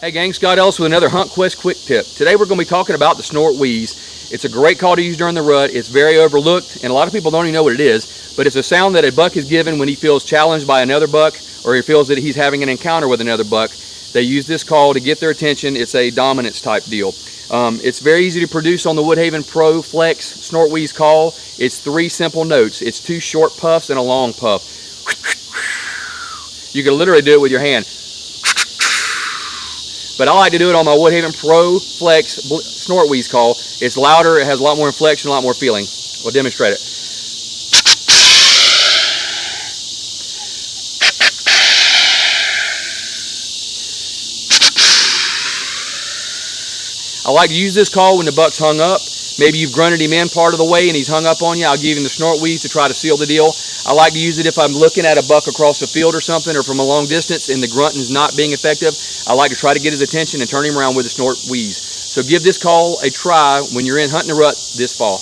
Hey gang, Scott Ellis with another Hunt Quest quick tip. Today we're going to be talking about the snort wheeze. It's a great call to use during the rut. It's very overlooked and a lot of people don't even know what it is, but it's a sound that a buck is given when he feels challenged by another buck or he feels that he's having an encounter with another buck. They use this call to get their attention. It's a dominance type deal. It's very easy to produce on the Woodhaven Pro Flex snort wheeze call. It's 3 simple notes. It's 2 short puffs and a long puff. You can literally do it with your hand. But I like to do it on my Woodhaven Pro Flex snort wheeze call. It's louder, it has a lot more inflection, a lot more feeling. We'll demonstrate it. I like to use this call when the buck's hung up. Maybe you've grunted him in part of the way and he's hung up on you. I'll give him the snort wheeze to try to seal the deal. I like to use it if I'm looking at a buck across the field or something or from a long distance and the grunting is not being effective. I like to try to get his attention and turn him around with a snort wheeze. So give this call a try when you're in hunting the rut this fall.